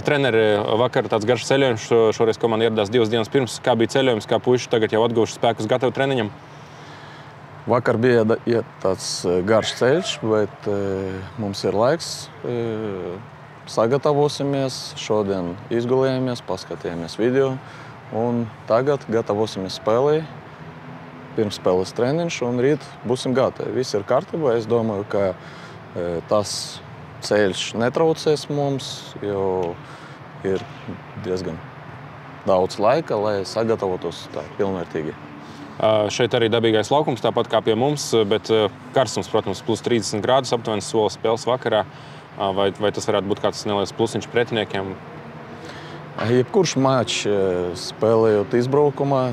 Treneri, vakar tāds garš ceļojums, šoreiz komanda ieradās 2 dienas pirms. Kā bija ceļojums, kā puiši tagad jau atguvuši spēkus, gatavi treniņam? Vakar bija tāds garš ceļš, bet mums ir laiks. Sagatavosimies, šodien izgulējāmies, paskatījāmies video un tagad gatavosimies spēlē. Pirms spēles treniņš un rīt būsim gatavi. Viss ir kārtībā. Es domāju, ka tas ceļš netraucēs mums, jo ir diezgan daudz laika, lai sagatavotos tā pilnvērtīgi. Šeit arī dabīgais laukums, tāpat kā pie mums, bet karstums, protams, plus 30 grādus aptuveni sola spēles vakarā. Vai tas varētu būt kāds neliels plusiņš pretiniekiem? Jebkurš mačs spēlējot izbraukumā,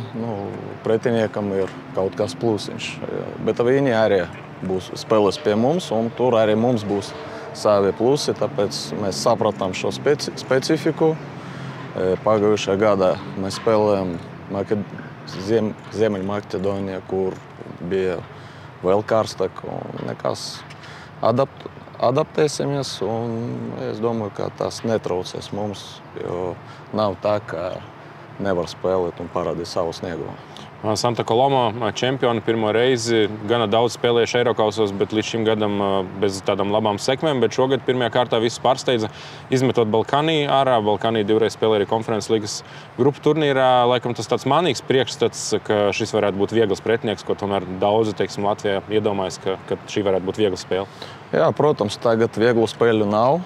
pretiniekam ir kaut kas plusiņš. Bet viņi arī spēlēs pie mums, un tur arī mums būs savi plusi, tāpēc mēs sapratām šo specifiku. Pagājušajā gadā mēs spēlējām Ziemeļmaķedonijā, kur bija vēl karstāk. Nekas adaptēsimies, un es domāju, ka tas netraucēs mums, jo nav tā, ka nevar spēlēt un parādīt savu sniegumu. Santa Coloma čempioni pirmo reizi, gana daudz spēlējuši Eirokausos, bet līdz šim gadam bez tādām labām sekmēm. Bet šogad pirmajā kārtā visus pārsteidza, izmetot Balkani ārā. Balkani 2 reizes spēlēja arī Konferences līgas grupu turnīrā. Laikam tas tāds manīgs priekšstats, ka šis varētu būt viegls pretinieks, ko tomēr daudzi, Latvijā iedomājas, ka šī varētu būt viegla spēle. Jā, protams, tagad vieglu spēļu nav.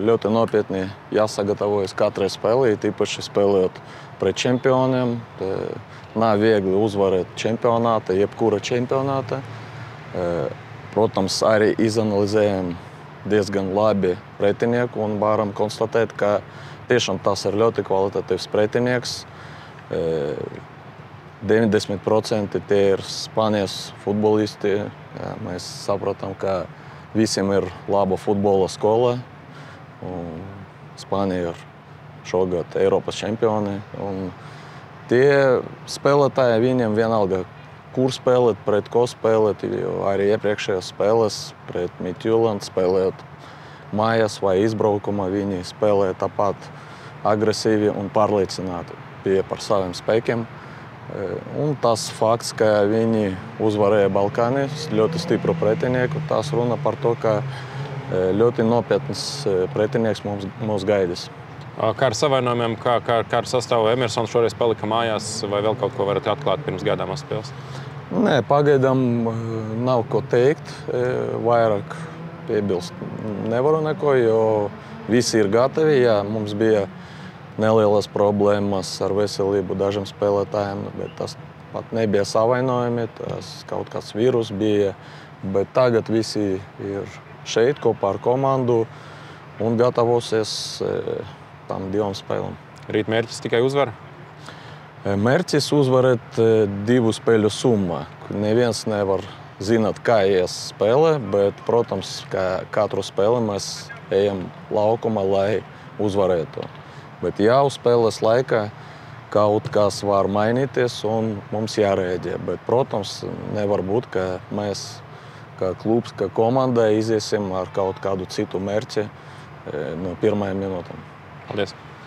Ļoti nopietni jāsagatavojas katrai spēlē, tīpaši spēlējot pret čempioniem. Nav viegli uzvarēt čempionāta, jebkura čempionāta. Protams, arī izanalizējam diezgan labi pretinieku un varam konstatēt, ka tiešām tas ir ļoti kvalitatīvs pretinieks. 90% tie ir Spānijas futbolisti. Jā, mēs saprotam, ka visiem ir laba futbola skola. Spānija ir šogad Eiropas čempioni. Tie spēlētāji, viņiem vienalga, kur spēlēt, pret ko spēlēt, jo arī iepriekšējās spēles pret Midtjylland spēlēt mājās vai izbraukumā, viņi spēlē tāpat agresīvi un pārliecināti par saviem spēkiem. Un tas fakts, ka viņi uzvarēja Balkānijas, ļoti stipru pretinieku, tas runa par to, ka ļoti nopietns pretinieks mums gaidīs. Kā ar savainojumiem, kā ar sastāvu Emersons šoreiz palika mājās, vai vēl kaut ko varat atklāt pirms gaidāmās spēles? Nē, pagaidām nav ko teikt. Vairāk piebilst nevaru neko, jo visi ir gatavi. Jā, mums bija nelielas problēmas ar veselību dažiem spēlētājiem, bet tas pat nebija savainojumi, tas kaut kāds vīrus bija. Bet tagad visi ir šeit kopā ar komandu un gatavosies tam 2 spēlēm. Rīt mērķis tikai uzvara? Mērķis uzvarēt 2 spēļu summā. Neviens nevar zināt, kā ies spēle, bet, protams, ka katru spēli mēs ejam laukumā, lai uzvarētu. Bet jau spēles laikā kaut kas var mainīties un mums jārēģē. Bet, protams, nevar būt, ka mēs, kā klubs, kā komanda, iziesim ar kaut kādu citu mērķi no pirmajām minūtēm. Paldies!